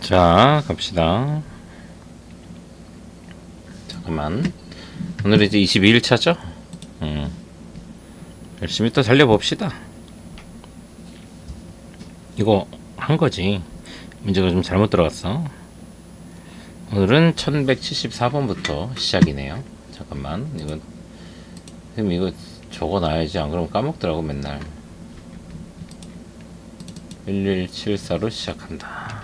자, 갑시다. 잠깐만. 오늘 이제 22일차죠? 열심히 또 달려봅시다. 이거 한 거지. 문제가 좀 잘못 들어갔어. 오늘은 1174번부터 시작이네요. 잠깐만. 이거 적어놔야지. 안 그러면 까먹더라고, 맨날. 1174로 시작한다.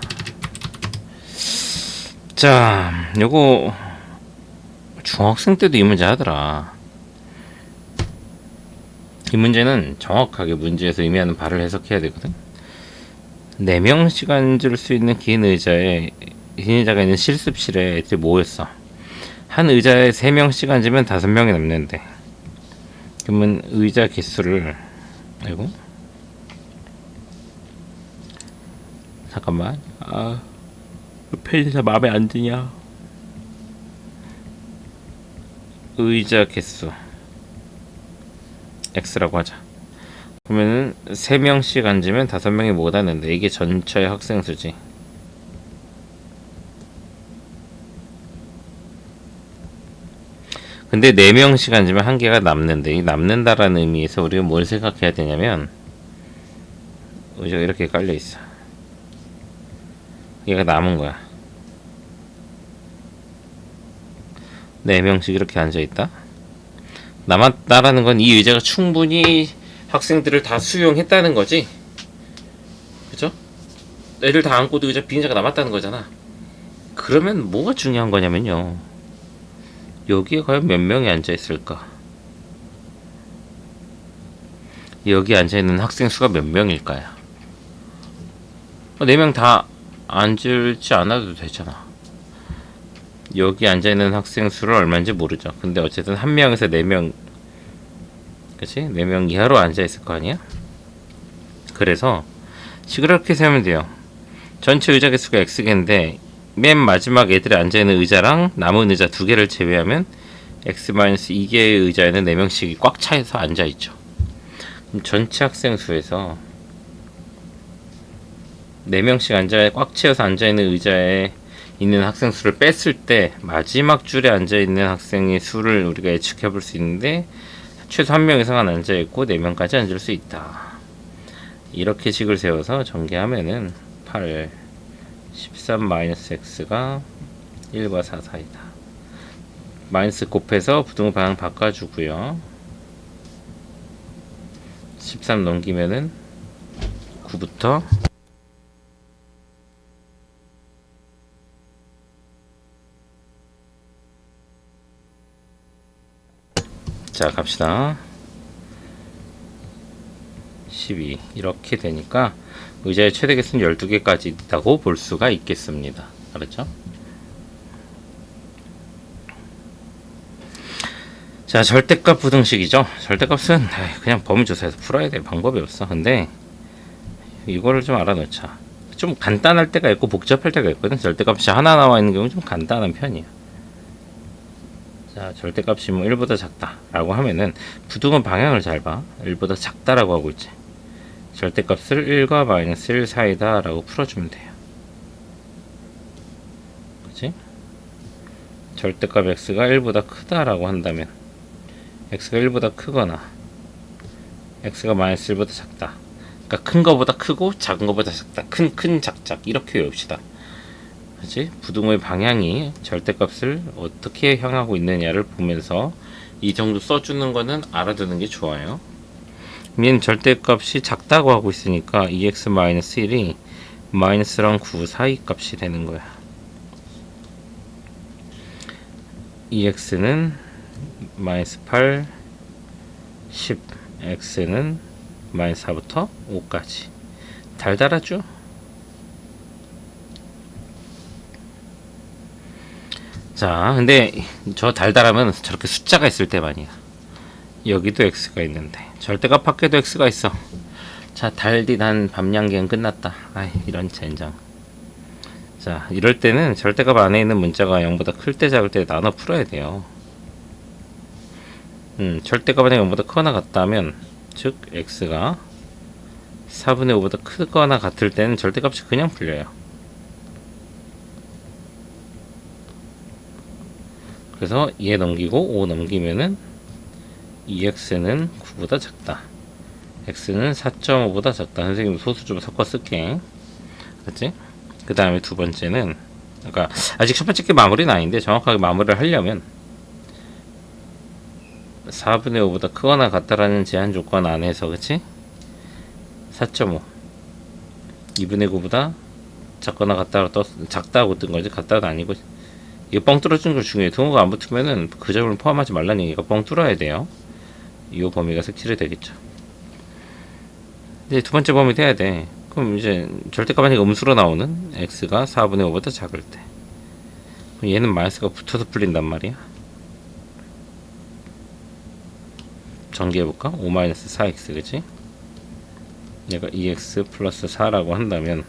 자, 요거 중학생 때도 이 문제 하더라. 이 문제는 정확하게 문제에서 의미하는 바를 해석해야 되거든. 4명씩 앉을 수 있는 긴 의자가 있는 실습실에 애들이 모였어. 한 의자에 3명씩 앉으면 5명이 남는데, 그러면 의자 개수를, 아이고, 잠깐만, 펜이 다 마음에 안 드냐. 의자 개수 X라고 하자. 그러면은 3명씩 앉으면 5명이 못 앉는데, 이게 전체 학생 수지. 근데 4명씩 앉으면 한 개가 남는데, 이 남는다라는 의미에서 우리가 뭘 생각해야 되냐면, 의자가 이렇게 깔려 있어. 얘가 남은 거야. 4명씩 이렇게 앉아있다. 남았다라는 건 이 의자가 충분히 학생들을 다 수용했다는 거지. 그죠? 애들 다 앉고도 의자 빈 의자가 남았다는 거잖아. 그러면 뭐가 중요한 거냐면요, 여기에 과연 몇 명이 앉아있을까? 여기 앉아있는 학생 수가 몇 명일까요? 4명 다 앉을지 않아도 되잖아. 여기 앉아있는 학생 수를 얼마인지 모르죠. 근데 어쨌든 1명에서 4명, 그치? 4명 이하로 앉아있을 거 아니야? 그래서 시그럽게 세우면 돼요. 전체 의자 개수가 X개인데, 맨 마지막 애들이 앉아있는 의자랑 남은 의자 2개를 제외하면 X-2개의 의자에는 4명씩이 꽉 차서 앉아있죠. 그럼 전체 학생 수에서 4명씩 꽉 채워서 앉아있는 의자에 있는 학생 수를 뺐을 때 마지막 줄에 앉아있는 학생의 수를 우리가 예측해 볼 수 있는데, 최소 1명 이상은 앉아있고 4명까지 앉을 수 있다. 이렇게 식을 세워서 전개하면은 8, 13-x가 1과 4 사이다. 마이너스 곱해서 부등호 방향 바꿔주고요. 13 넘기면은 9부터 자, 갑시다. 12 이렇게 되니까 의자의 최대 개수는 12개까지 있다고 볼 수가 있겠습니다. 알았죠? 자, 절대값 부등식이죠. 절대값은 그냥 범위조사에서 풀어야 돼. 방법이 없어. 근데 이거를 좀 알아놓자. 좀 간단할 때가 있고 복잡할 때가 있거든. 절대값이 하나 나와 있는 경우는 좀 간단한 편이야. 자, 절대값이 뭐 1보다 작다 라고 하면은 부등호 방향을 잘 봐. 1보다 작다라고 하고 있지. 절대값을 1과 마이너스 1 사이다 라고 풀어주면 돼요. 그치? 절대값 x가 1보다 크다 라고 한다면 x가 1보다 크거나 x가 마이너스 1보다 작다, 그러니까 큰 거보다 크고 작은 거보다 작다, 큰 작작 이렇게 외웁시다. 그치? 부등호의 방향이 절대값을 어떻게 향하고 있느냐를 보면서 이 정도 써주는 거는 알아두는 게 좋아요. 얘는 절대값이 작다고 하고 있으니까 2x-1이 마이너스랑 9 사이 값이 되는 거야. 2x는 마이너스 8, 10, x는 마이너스 4부터 5까지 달달하죠? 자, 근데 저 달달하면 저렇게 숫자가 있을 때만이야. 여기도 x가 있는데 절대값 밖에도 x가 있어. 자, 달디단 밤양갱 끝났다. 아이, 이런 젠장. 자, 이럴 때는 절대값 안에 있는 문자가 0보다 클 때 작을 때 나눠 풀어야 돼요. 절대값 안에 0보다 크거나 같다면, 즉 x가 4분의 5보다 크거나 같을 때는 절대값이 그냥 풀려요. 그래서 얘 넘기고 5 넘기면은 2x는 9보다 작다. x는 4.5보다 작다. 선생님 소수 좀 섞어 쓸게. 그렇지? 그 다음에 두 번째는, 그러니까 아직 첫 번째 게 마무리는 아닌데 정확하게 마무리를 하려면 4분의 5보다 크거나 같다라는 제한 조건 안에서, 그치? 4.5 2분의 9보다 작거나 같다고 작다고 뜬 거지. 같다도 아니고. 이거 뻥 뚫어주는 거 중요해. 등호가 안 붙으면은 그 점을 포함하지 말라는 얘기가 뻥 뚫어야 돼요. 이 범위가 색칠이 되겠죠. 이제 두 번째 범위 돼야 돼. 그럼 이제 절대값이 음수로 나오는 x가 4분의 5보다 작을 때, 그럼 얘는 마이너스가 붙어서 풀린단 말이야. 전개해볼까? 5-4x, 그치? 얘가 2x 플러스 4라고 한다면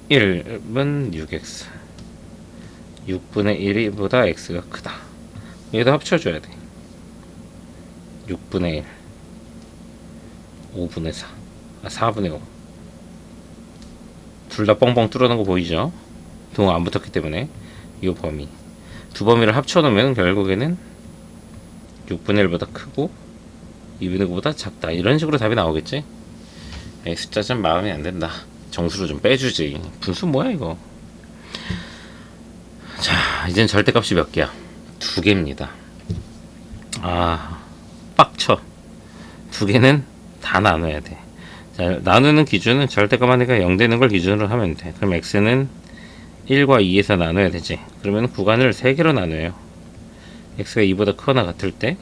1은 6x, 6분의 1보다 x가 크다. 얘도 합쳐줘야 돼. 6분의 1, 5분의 4, 4분의 5. 둘 다 뻥뻥 뚫어놓은 거 보이죠? 동호 안 붙었기 때문에. 이 범위 두 범위를 합쳐놓으면 결국에는 6분의 1보다 크고 2분의 9보다 작다. 이런 식으로 답이 나오겠지? 에이, 숫자 좀 마음에 안 든다. 정수로 좀 빼주지. 분수 뭐야 이거. 자, 이젠 절대값이 몇 개야? 두 개입니다. 아, 빡쳐. 두 개는 다 나눠야 돼. 자, 나누는 기준은 절대값 하니까 0 되는 걸 기준으로 하면 돼. 그럼 x는 1과 2에서 나눠야 되지. 그러면 구간을 3개로 나눠요. x가 2보다 크거나 같을 때,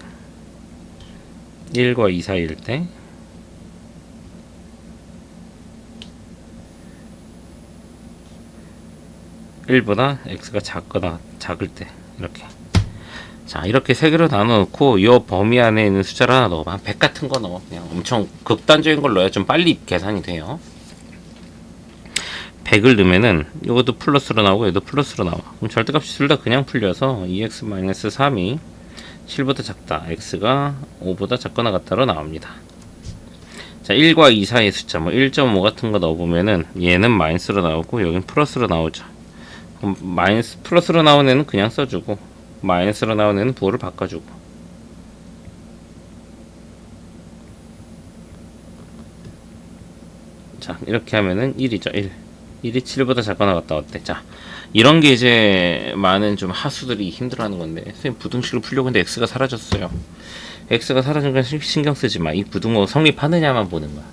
1과 2 사이일 때, 1보다 x가 작거나 작을 때, 이렇게. 자, 이렇게 3개로 나눠놓고 이 범위 안에 있는 숫자를 하나 넣어봐. 100 같은 거 넣어. 그냥 엄청 극단적인 걸 넣어야 좀 빨리 계산이 돼요. 100을 넣으면은 이것도 플러스로 나오고 얘도 플러스로 나와. 그럼 절대값이 둘 다 그냥 풀려서 2x-3이 7보다 작다. x가 5보다 작거나 같다로 나옵니다. 자, 1과 2 사이의 숫자, 뭐 1.5 같은 거 넣어보면은 얘는 마이너스로 나오고 여긴 플러스로 나오죠. 그럼 마이너스, 플러스로 나온 애는 그냥 써주고 마이너스로 나온 애는 부호를 바꿔주고. 자, 이렇게 하면은 1이죠. 1이 7보다 작거나 같다. 어때? 자, 이런 게 이제 많은 좀 하수들이 힘들어하는 건데, 선생님 부등식을 풀려고 했는데 x가 사라졌어요. x가 사라진 건 신경 쓰지 마. 이 부등호 성립하느냐만 보는 거야.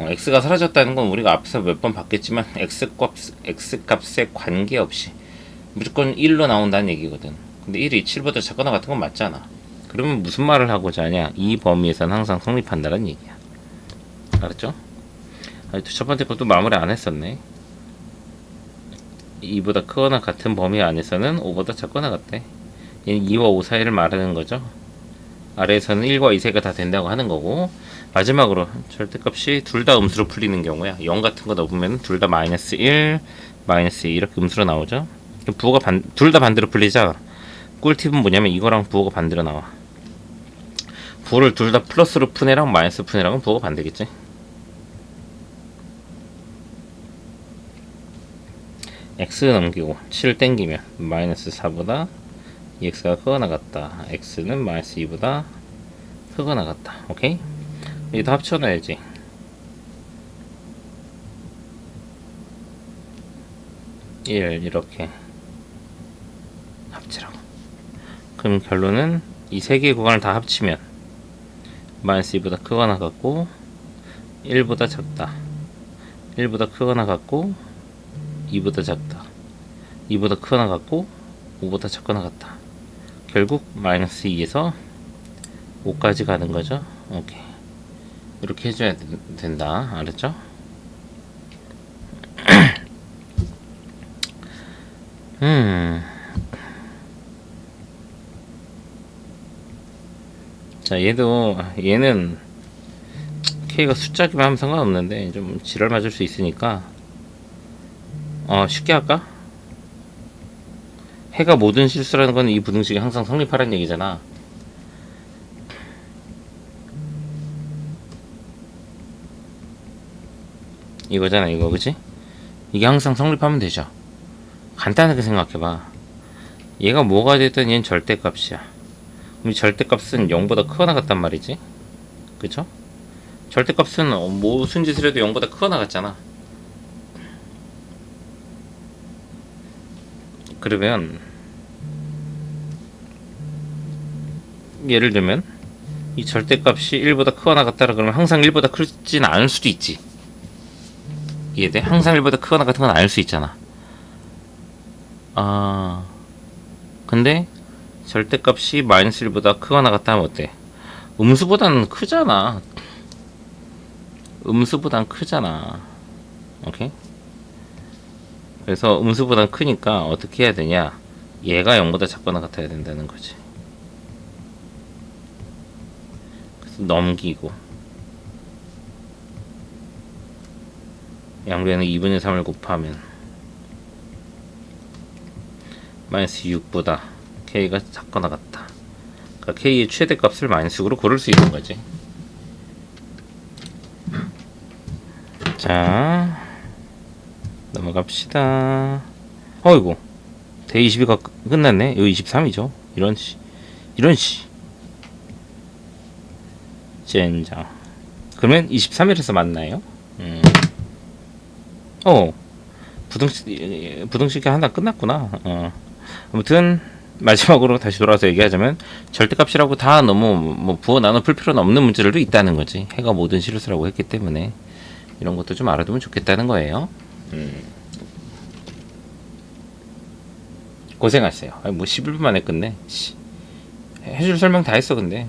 x가 사라졌다는 건 우리가 앞에서 몇 번 봤겠지만 x값에 관계없이 무조건 1로 나온다는 얘기거든. 근데 1이 7보다 작거나 같은 건 맞잖아. 그러면 무슨 말을 하고자 하냐? 이 범위에서는 항상 성립한다는 얘기야. 알았죠? 첫 번째 것도 마무리 안 했었네. 2보다 크거나 같은 범위 안에서는 5보다 작거나 같대. 얘는 2와 5 사이를 말하는 거죠. 아래에서는 1과 2 사이가 다 된다고 하는 거고, 마지막으로 절대값이 둘 다 음수로 풀리는 경우야. 0 같은 거 넣으면 둘 다 마이너스 1, 마이너스 2 이렇게 음수로 나오죠. 부호가 둘 다 반대로 풀리자. 꿀팁은 뭐냐면 이거랑 부호가 반대로 나와. 부호를 둘 다 플러스로 푼 애랑 마이너스 푼 애랑은 부호가 반대겠지. x 넘기고 7 땡기면 마이너스 4보다 2x가 크거나 같다. x는 마이너스 2보다 크거나 같다. 오케이? 여기다 합쳐놔야지. 이렇게 합치라고. 그럼 결론은 이 세 개의 구간을 다 합치면 마이너스 2보다 크거나 같고 1보다 작다. 1보다 크거나 같고 2보다 작다. 2보다 크거나 같고 5보다 작거나 같다. 결국 마이너스 2에서 5까지 가는 거죠. 오케이. 이렇게 해줘야 된다. 알았죠? 자, 얘는 K가 숫자기만 하면 상관없는데 좀 지랄 맞을 수 있으니까 쉽게 할까? 해가 모든 실수라는 건 이 부등식이 항상 성립하라는 얘기잖아. 이거잖아, 이거. 그치? 이게 항상 성립하면 되죠. 간단하게 생각해봐. 얘가 뭐가 됐든 얘는 절대값이야. 그럼 이 절대값은 0보다 크거나 같단 말이지. 그쵸? 절대값은 무슨 짓을 해도 0보다 크거나 같잖아. 그러면 예를 들면 이 절대값이 1보다 크거나 같다라 그러면 항상 1보다 크지는 않을 수도 있지. 이해돼? 항상 1보다 크거나 같은 건 아닐 수 있잖아. 근데 절대값이 마이너스 1보다 크거나 같다 하면 어때? 음수보다는 크잖아. 음수보단 크잖아. 오케이? 그래서 음수보단 크니까 어떻게 해야 되냐? 얘가 0보다 작거나 같아야 된다는 거지. 그래서 넘기고 양변에 2분의 3을 곱하면 마이너스 6보다 k가 작거나 같다. 그러니까 k의 최대값을 마이너스 6으로 고를 수 있는 거지. 자, 넘어갑시다. 어이구, 대22가 끝났네. 이거 23이죠. 이런 씨. 젠장. 그러면 23일에서 만나요? 부등식 하나 끝났구나. 아무튼 마지막으로 다시 돌아와서 얘기하자면 절대값이라고 다 너무 뭐 부어 나눠 풀 필요는 없는 문제들도 있다는 거지. 해가 모든 실수라고 했기 때문에 이런 것도 좀 알아두면 좋겠다는 거예요. 고생하세요. 뭐 11분 만에 끝내. 해줄 설명 다 했어 근데.